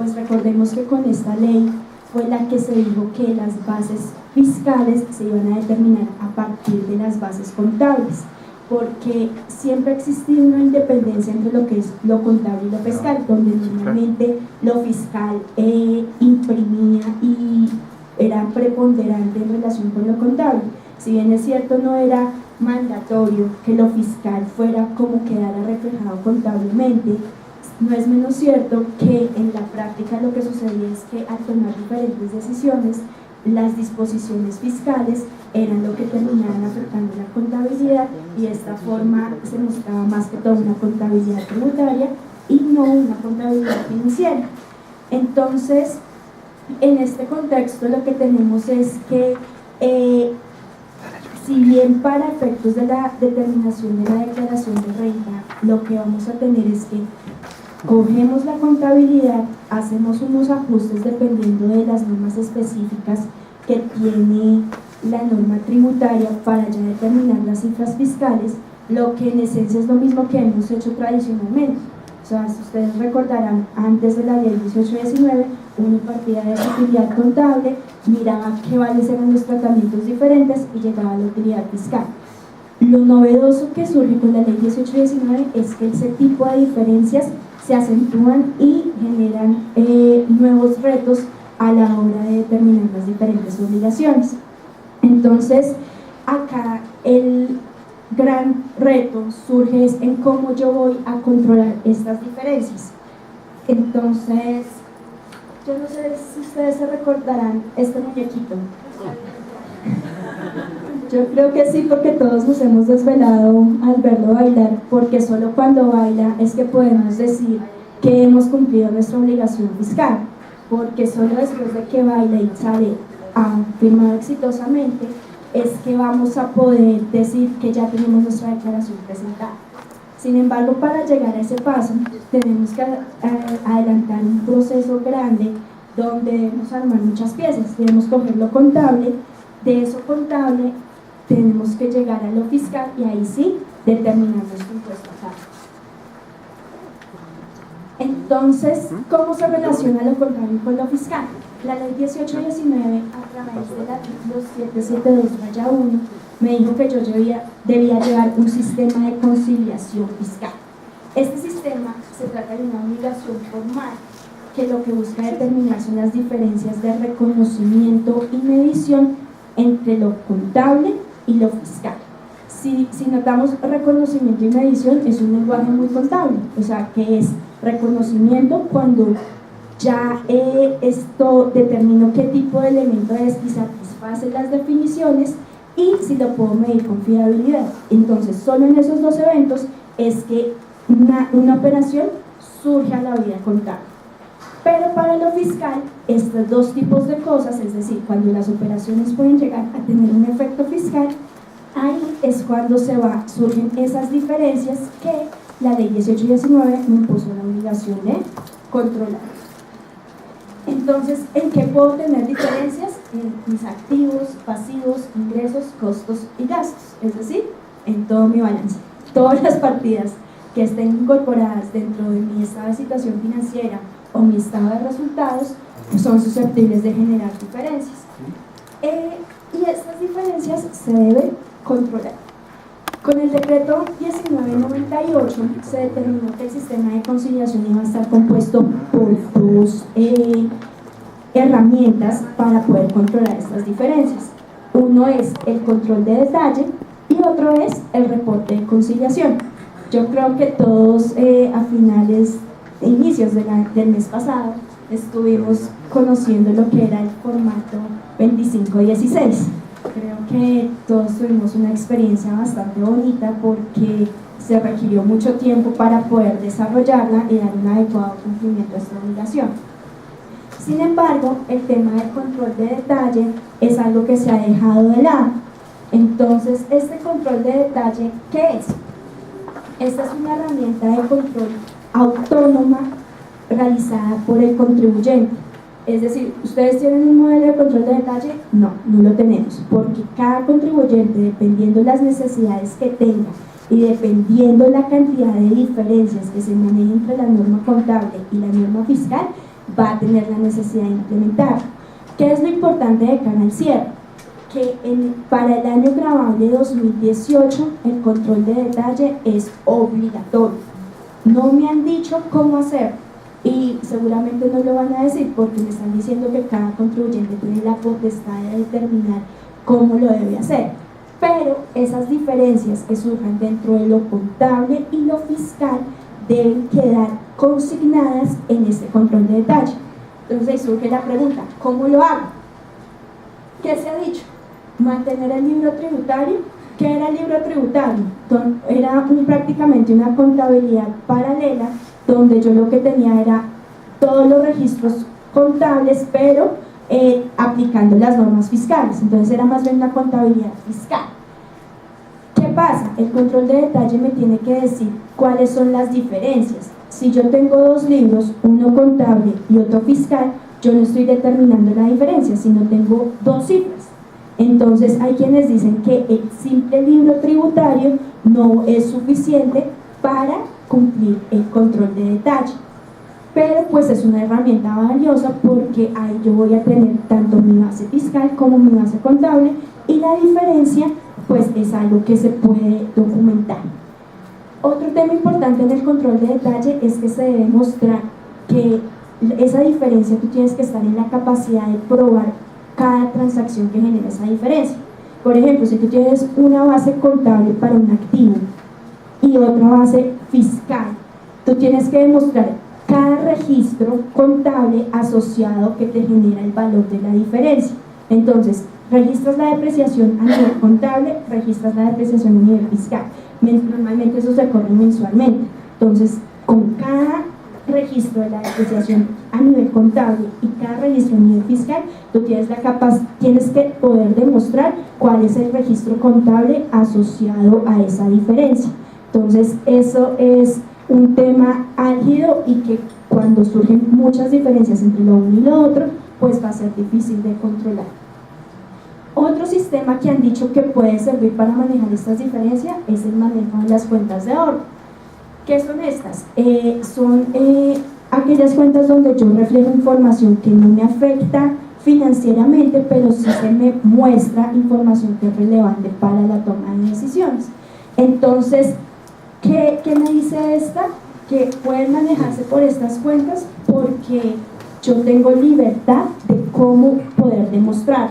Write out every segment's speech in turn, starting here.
pues recordemos que con esta ley fue la que se dijo que las bases fiscales se iban a determinar a partir de las bases contables, porque siempre ha existido una independencia entre lo que es lo contable y lo fiscal, donde normalmente lo fiscal imprimía y era preponderante en relación con lo contable. Si bien es cierto, no era mandatorio que lo fiscal fuera como quedara reflejado contablemente, no es menos cierto que en la práctica lo que sucedía es que al tomar diferentes decisiones, las disposiciones fiscales eran lo que terminaban afectando la contabilidad, y de esta forma se mostraba más que todo una contabilidad tributaria y no una contabilidad financiera. Entonces, en este contexto lo que tenemos es que si bien para efectos de la determinación de la declaración de renta, lo que vamos a tener es que cogemos la contabilidad, hacemos unos ajustes dependiendo de las normas específicas que tiene la norma tributaria para ya determinar las cifras fiscales, lo que en esencia es lo mismo que hemos hecho tradicionalmente. O sea, si ustedes recordarán, antes de la ley 1819, uno partía de la utilidad contable, miraba qué vales eran los tratamientos diferentes y llegaba a la utilidad fiscal. Lo novedoso que surge con la ley 1819 es que ese tipo de diferencias se acentúan y generan nuevos retos a la hora de determinar las diferentes obligaciones. Entonces, acá el gran reto surge es en cómo yo voy a controlar estas diferencias. Entonces, yo no sé si ustedes se recordarán este muñequito. Yo creo que sí, porque todos nos hemos desvelado al verlo bailar, porque solo cuando baila es que podemos decir que hemos cumplido nuestra obligación fiscal, porque solo después de que baila y sale a firmar exitosamente es que vamos a poder decir que ya tenemos nuestra declaración presentada. Sin embargo, para llegar a ese paso tenemos que adelantar un proceso grande donde debemos armar muchas piezas. Debemos coger lo contable, de eso contable tenemos que llegar a lo fiscal y ahí sí determinar nuestro impuesto a cargo. Entonces, ¿cómo se relaciona lo contable con lo fiscal? La ley 1819, a través del artículo 772-1, me dijo que yo debía llevar un sistema de conciliación fiscal. Este sistema se trata de una obligación formal que lo que busca determinar son las diferencias de reconocimiento y medición entre lo contable y lo fiscal. Si notamos reconocimiento y medición, es un lenguaje muy contable, o sea, que es reconocimiento cuando ya esto determino qué tipo de elemento es y satisface las definiciones, y si lo puedo medir con fiabilidad. Entonces, solo en esos dos eventos es que una operación surge a la vida contable. Pero para lo fiscal, estos dos tipos de cosas, es decir, cuando las operaciones pueden llegar a tener un efecto fiscal, ahí es cuando surgen esas diferencias que la ley 1819 me impuso la obligación de controlar. Entonces, ¿en qué puedo tener diferencias? En mis activos, pasivos, ingresos, costos y gastos, es decir, en todo mi balance. Todas las partidas que estén incorporadas dentro de mi estado de situación financiera o mi estado de resultados son susceptibles de generar diferencias. Y estas diferencias se deben controlar. Con el decreto 1998 se determinó que el sistema de conciliación iba a estar compuesto por dos herramientas para poder controlar estas diferencias. Uno es el control de detalle y otro es el reporte de conciliación. Yo creo que todos a inicios del mes pasado estuvimos conociendo lo que era el formato 2516. Creo que todos tuvimos una experiencia bastante bonita porque se requirió mucho tiempo para poder desarrollarla y dar un adecuado cumplimiento a esta obligación. Sin embargo, el tema del control de detalle es algo que se ha dejado de lado. Entonces, este control de detalle, ¿qué es? Esta es una herramienta de control autónoma realizada por el contribuyente. Es decir, ¿ustedes tienen un modelo de control de detalle? No, no lo tenemos, porque cada contribuyente, dependiendo las necesidades que tenga y dependiendo la cantidad de diferencias que se manejen entre la norma contable y la norma fiscal, va a tener la necesidad de implementar. ¿Qué es lo importante de cara al cierre? Que para el año grabable 2018 el control de detalle es obligatorio. No me han dicho cómo hacer y seguramente no lo van a decir porque me están diciendo que cada contribuyente tiene la potestad de determinar cómo lo debe hacer. Pero esas diferencias que surjan dentro de lo contable y lo fiscal deben quedar consignadas en este control de detalle. Entonces ahí surge la pregunta, ¿cómo lo hago? ¿Qué se ha dicho? Mantener el libro tributario. ¿Qué era el libro tributario? Era prácticamente una contabilidad paralela donde yo lo que tenía era todos los registros contables, pero aplicando las normas fiscales. Entonces era más bien una contabilidad fiscal. ¿Qué pasa? El control de detalle me tiene que decir cuáles son las diferencias. Si yo tengo dos libros, uno contable y otro fiscal, yo no estoy determinando la diferencia, sino tengo dos cifras. Entonces hay quienes dicen que el simple libro tributario no es suficiente para cumplir el control de detalle, pero pues es una herramienta valiosa porque ahí yo voy a tener tanto mi base fiscal como mi base contable y la diferencia pues es algo que se puede documentar. Otro tema importante en el control de detalle es que se debe mostrar que esa diferencia tú tienes que estar en la capacidad de probar cada transacción que genera esa diferencia. Por ejemplo, si tú tienes una base contable para un activo y otra base fiscal, tú tienes que demostrar cada registro contable asociado que te genera el valor de la diferencia. Entonces, registras la depreciación a nivel contable, registras la depreciación a nivel fiscal. Normalmente eso se corre mensualmente. Entonces, con cada registro de la depreciación a nivel contable y cada registro a nivel fiscal, tú tienes que poder demostrar cuál es el registro contable asociado a esa diferencia. Entonces eso es un tema álgido y que cuando surgen muchas diferencias entre lo uno y lo otro, pues va a ser difícil de controlar. Otro sistema que han dicho que puede servir para manejar estas diferencias es el manejo de las cuentas de ahorro. ¿Qué son estas? Son aquellas cuentas donde yo reflejo información que no me afecta financieramente, pero sí se me muestra información que es relevante para la toma de decisiones. Entonces, ¿qué me dice esta? Que pueden manejarse por estas cuentas porque yo tengo libertad de cómo poder demostrar.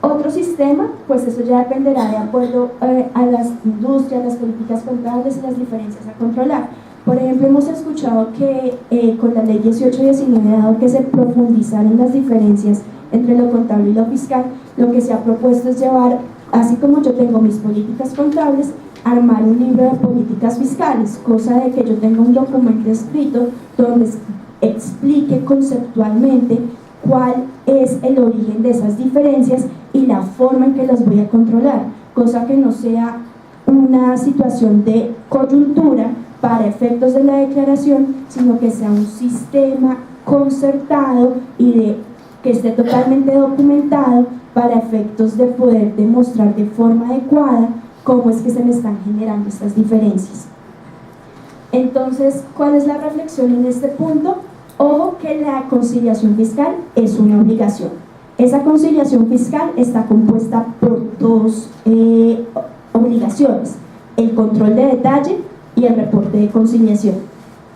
Otro sistema, pues eso ya dependerá de acuerdo a las industrias, las políticas contables y las diferencias a controlar. Por ejemplo, hemos escuchado que con la ley 1819, dado que se profundizaron las diferencias entre lo contable y lo fiscal, lo que se ha propuesto es llevar, así como yo tengo mis políticas contables, armar un libro de políticas fiscales, cosa de que yo tenga un documento escrito donde explique conceptualmente cuál es el origen de esas diferencias y la forma en que las voy a controlar, cosa que no sea una situación de coyuntura para efectos de la declaración, sino que sea un sistema concertado y que esté totalmente documentado para efectos de poder demostrar de forma adecuada cómo es que se me están generando estas diferencias. Entonces, ¿cuál es la reflexión en este punto? Ojo que la conciliación fiscal es una obligación. Esa conciliación fiscal está compuesta por dos obligaciones: el control de detalle y el reporte de conciliación.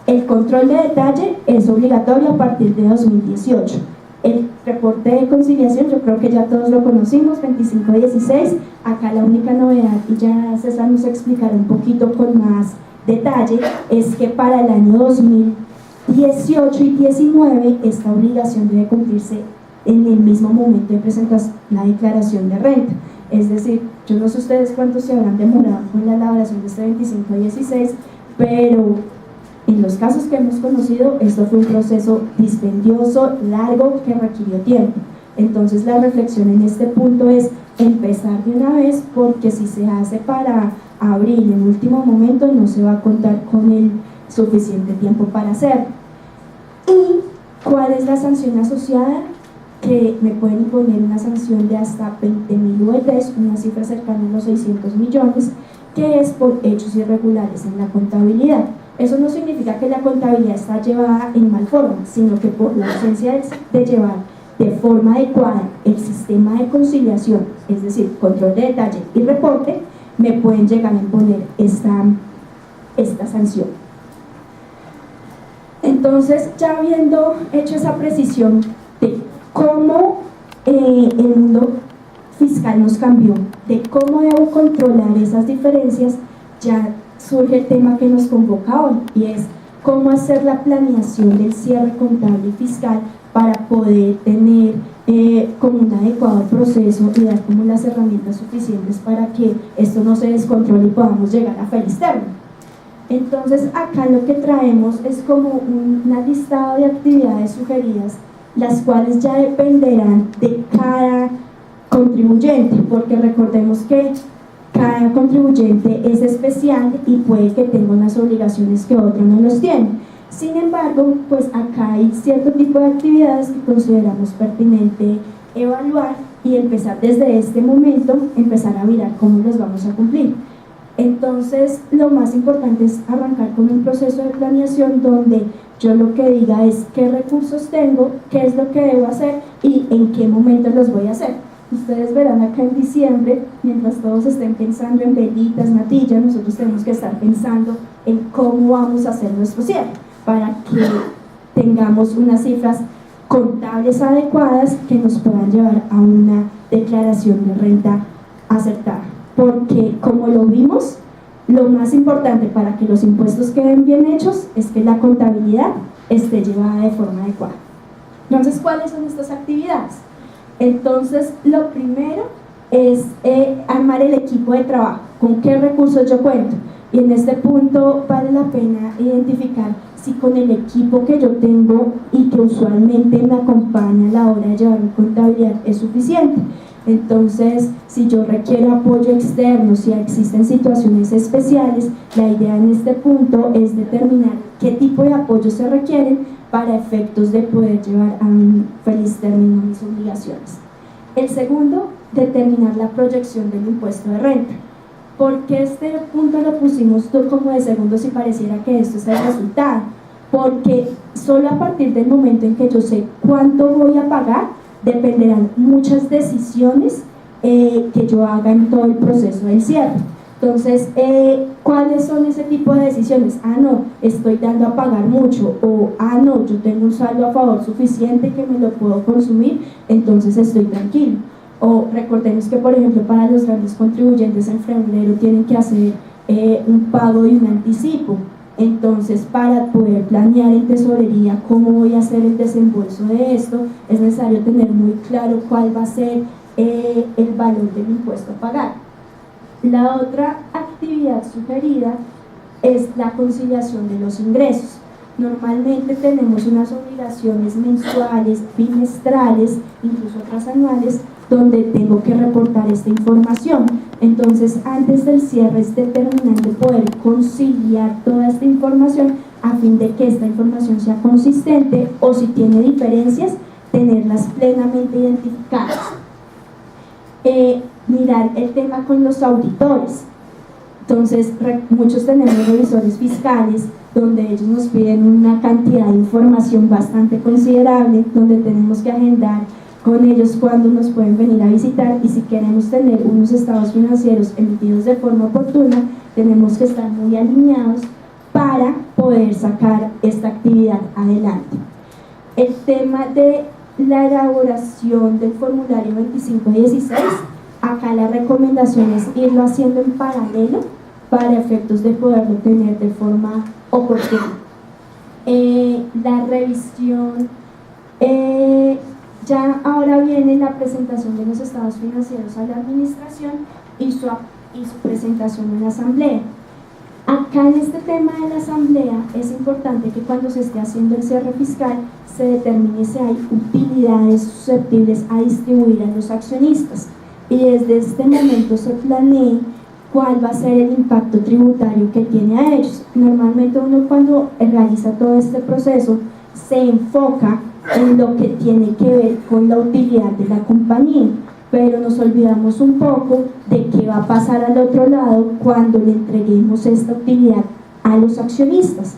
El control de detalle es obligatorio a partir de 2018. El reporte de conciliación, yo creo que ya todos lo conocimos, 2516. Acá la única novedad, y ya César nos explicará un poquito con más detalle, es que para el año 2018 y 19 esta obligación debe cumplirse en el mismo momento de presentar la declaración de renta. Es decir, yo no sé ustedes cuántos se habrán demorado con la elaboración de este 2516, pero en los casos que hemos conocido, esto fue un proceso dispendioso, largo, que requirió tiempo. Entonces la reflexión en este punto es empezar de una vez, porque si se hace para abril en último momento, no se va a contar con el suficiente tiempo para hacerlo. ¿Y cuál es la sanción asociada? Que me pueden imponer una sanción de hasta 20.000 UETs, una cifra cercana a los 600 millones, que es por hechos irregulares en la contabilidad. Eso no significa que la contabilidad está llevada en mal forma, sino que por la ausencia de llevar de forma adecuada el sistema de conciliación, es decir, control de detalle y reporte, me pueden llegar a imponer esta sanción. Entonces, ya habiendo hecho esa precisión de cómo el mundo fiscal nos cambió, de cómo debo controlar esas diferencias, ya surge el tema que nos convoca hoy, y es cómo hacer la planeación del cierre contable y fiscal para poder tener como un adecuado proceso y dar como las herramientas suficientes para que esto no se descontrole y podamos llegar a feliz término. Entonces, acá lo que traemos es como una listado de actividades sugeridas, las cuales ya dependerán de cada contribuyente, porque recordemos que cada contribuyente es especial y puede que tenga unas obligaciones que otro no los tiene. Sin embargo, pues acá hay cierto tipo de actividades que consideramos pertinente evaluar y empezar desde este momento, empezar a mirar cómo los vamos a cumplir. Entonces, lo más importante es arrancar con un proceso de planeación donde yo lo que diga es qué recursos tengo, qué es lo que debo hacer y en qué momento los voy a hacer. Ustedes verán acá en diciembre, mientras todos estén pensando en velitas, natillas, nosotros tenemos que estar pensando en cómo vamos a hacer nuestro cierre para que tengamos unas cifras contables adecuadas que nos puedan llevar a una declaración de renta acertada. Porque, como lo vimos, lo más importante para que los impuestos queden bien hechos es que la contabilidad esté llevada de forma adecuada. Entonces, ¿cuáles son estas actividades? Entonces, lo primero es armar el equipo de trabajo, con qué recursos yo cuento. Y en este punto vale la pena identificar si con el equipo que yo tengo y que usualmente me acompaña a la hora de llevar mi contabilidad es suficiente. Entonces, si yo requiero apoyo externo, si existen situaciones especiales, la idea en este punto es determinar qué tipo de apoyo se requieren para efectos de poder llevar a un feliz término mis obligaciones. El segundo, determinar la proyección del impuesto de renta. ¿Por qué este punto lo pusimos como de segundo si pareciera que esto es el resultado? Porque solo a partir del momento en que yo sé cuánto voy a pagar, dependerán muchas decisiones que yo haga en todo el proceso del cierre. Entonces, ¿cuáles son ese tipo de decisiones? Ah, no, estoy dando a pagar mucho, o ah, no, yo tengo un saldo a favor suficiente que me lo puedo consumir, entonces estoy tranquilo. O recordemos que, por ejemplo, para los grandes contribuyentes en febrero tienen que hacer un pago de un anticipo. Entonces, para poder planear en tesorería cómo voy a hacer el desembolso de esto, es necesario tener muy claro cuál va a ser el valor del impuesto a pagar. La otra actividad sugerida es la conciliación de los ingresos. Normalmente tenemos unas obligaciones mensuales, bimestrales, incluso otras anuales, donde tengo que reportar esta información. Entonces, antes del cierre es determinante poder conciliar toda esta información a fin de que esta información sea consistente, o si tiene diferencias, tenerlas plenamente identificadas. Mirar el tema con los auditores. Entonces, muchos tenemos revisores fiscales donde ellos nos piden una cantidad de información bastante considerable, donde tenemos que agendar con ellos cuándo nos pueden venir a visitar, y si queremos tener unos estados financieros emitidos de forma oportuna, tenemos que estar muy alineados para poder sacar esta actividad adelante. El tema de la elaboración del formulario 2516, acá la recomendación es irlo haciendo en paralelo para efectos de poderlo tener de forma oportuna. La revisión, ya ahora viene la presentación de los estados financieros a la administración y su presentación en la asamblea. Acá en este tema de la asamblea es importante que cuando se esté haciendo el cierre fiscal se determine si hay utilidades susceptibles a distribuir a los accionistas, y desde este momento se planee cuál va a ser el impacto tributario que tiene a ellos. Normalmente uno, cuando realiza todo este proceso, se enfoca en lo que tiene que ver con la utilidad de la compañía, pero nos olvidamos un poco de qué va a pasar al otro lado cuando le entreguemos esta utilidad a los accionistas.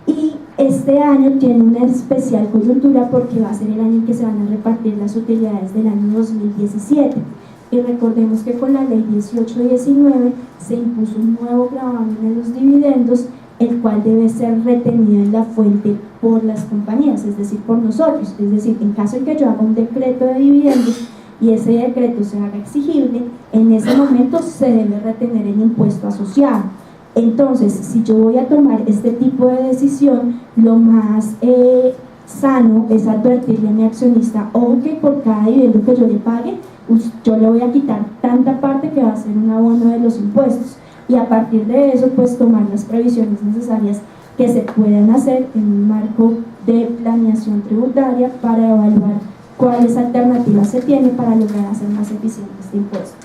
Y este año tiene una especial coyuntura porque va a ser el año en que se van a repartir las utilidades del año 2017. Y recordemos que con la ley 1819 se impuso un nuevo gravamen en los dividendos, el cual debe ser retenido en la fuente por las compañías, es decir, por nosotros. Es decir, en caso de que yo haga un decreto de dividendos y ese decreto se haga exigible, en ese momento se debe retener el impuesto asociado. Entonces, si yo voy a tomar este tipo de decisión, lo más sano es advertirle a mi accionista, ojo, que por cada dividendo que yo le pague, yo le voy a quitar tanta parte que va a ser un abono de los impuestos, y a partir de eso pues tomar las previsiones necesarias que se puedan hacer en un marco de planeación tributaria para evaluar cuáles alternativas se tienen para lograr hacer más eficiente este impuesto.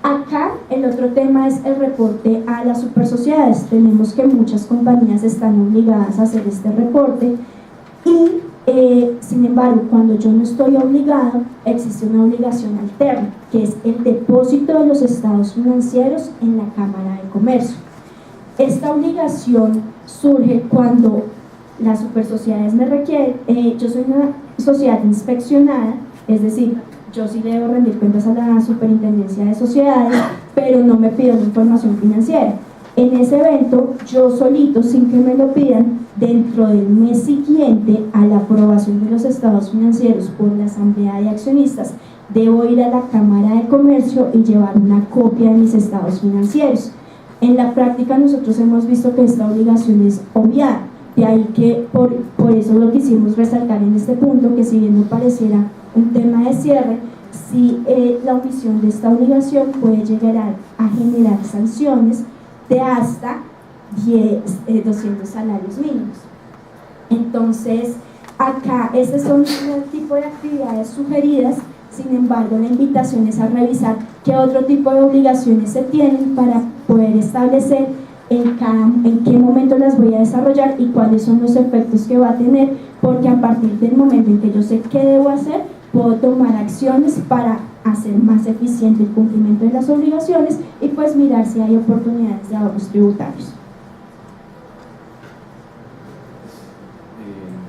Acá el otro tema es el reporte a las supersociedades. Tenemos que muchas compañías están obligadas a hacer este reporte y sin embargo, cuando yo no estoy obligado, existe una obligación alterna, que es el depósito de los estados financieros en la Cámara de Comercio. Esta obligación surge cuando las supersociedades me requieren. Yo soy una sociedad inspeccionada, es decir, yo sí debo rendir cuentas a la Superintendencia de Sociedades, pero no me piden información financiera. En ese evento, yo solito, sin que me lo pidan, dentro del mes siguiente a la aprobación de los estados financieros por la Asamblea de Accionistas, debo ir a la Cámara de Comercio y llevar una copia de mis estados financieros. En la práctica nosotros hemos visto que esta obligación es obviada, de ahí que por eso lo quisimos resaltar en este punto, que si bien no pareciera un tema de cierre, si la omisión de esta obligación puede llegar a generar sanciones de hasta 200 salarios mínimos. Entonces, acá esos son el tipo de actividades sugeridas. Sin embargo, la invitación es a revisar qué otro tipo de obligaciones se tienen para poder establecer en qué momento las voy a desarrollar y cuáles son los efectos que va a tener, porque a partir del momento en que yo sé qué debo hacer, puedo tomar acciones para hacer más eficiente el cumplimiento de las obligaciones y pues mirar si hay oportunidades de ahorros tributarios.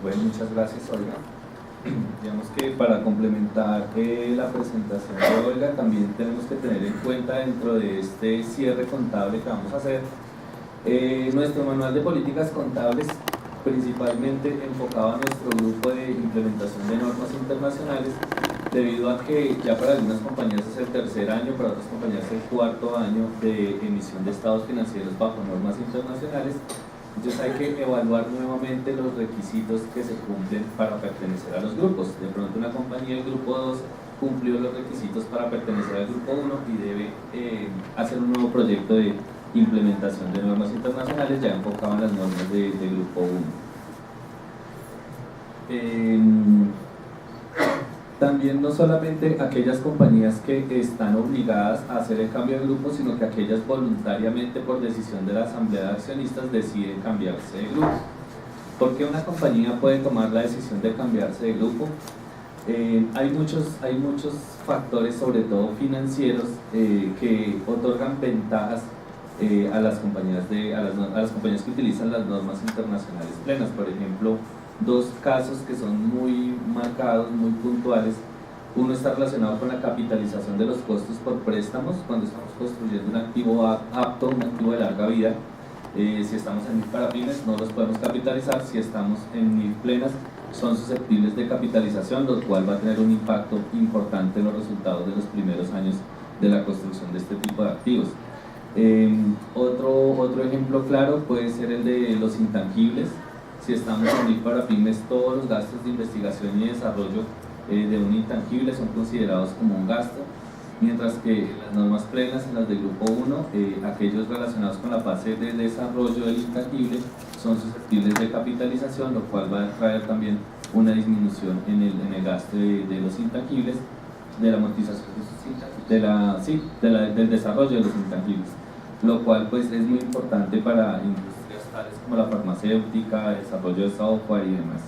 Bueno, muchas gracias, Olga. Digamos que para complementar la presentación de Olga, también tenemos que tener en cuenta dentro de este cierre contable que vamos a hacer, nuestro manual de políticas contables, principalmente enfocado a nuestro grupo de implementación de normas internacionales, debido a que ya para algunas compañías es el tercer año, para otras compañías es el cuarto año de emisión de estados financieros bajo normas internacionales. Entonces hay que evaluar nuevamente los requisitos que se cumplen para pertenecer a los grupos. De pronto una compañía del grupo 2 cumplió los requisitos para pertenecer al grupo 1 y debe hacer un nuevo proyecto de implementación de normas internacionales ya enfocado en las normas de grupo 1. También no solamente aquellas compañías que están obligadas a hacer el cambio de grupo, sino que aquellas voluntariamente por decisión de la Asamblea de Accionistas deciden cambiarse de grupo. ¿Por qué una compañía puede tomar la decisión de cambiarse de grupo? Hay muchos factores, sobre todo financieros, que otorgan ventajas a las compañías que utilizan las normas internacionales plenas. Por ejemplo, dos casos que son muy marcados, muy puntuales. Uno está relacionado con la capitalización de los costos por préstamos cuando estamos construyendo un activo apto, un activo de larga vida. Si estamos en MIF para pymes no los podemos capitalizar, si estamos en MIF plenas son susceptibles de capitalización, lo cual va a tener un impacto importante en los resultados de los primeros años de la construcción de este tipo de activos. Otro ejemplo claro puede ser el de los intangibles. Si estamos en MIF para pymes, todos los gastos de investigación y desarrollo de un intangible son considerados como un gasto, mientras que las normas plenas, en las del grupo 1, aquellos relacionados con la fase de desarrollo del intangible son susceptibles de capitalización, lo cual va a traer también una disminución en el gasto de los intangibles, de la amortización del desarrollo de los intangibles, lo cual pues es muy importante para industrias tales como la farmacéutica, el desarrollo de software y demás.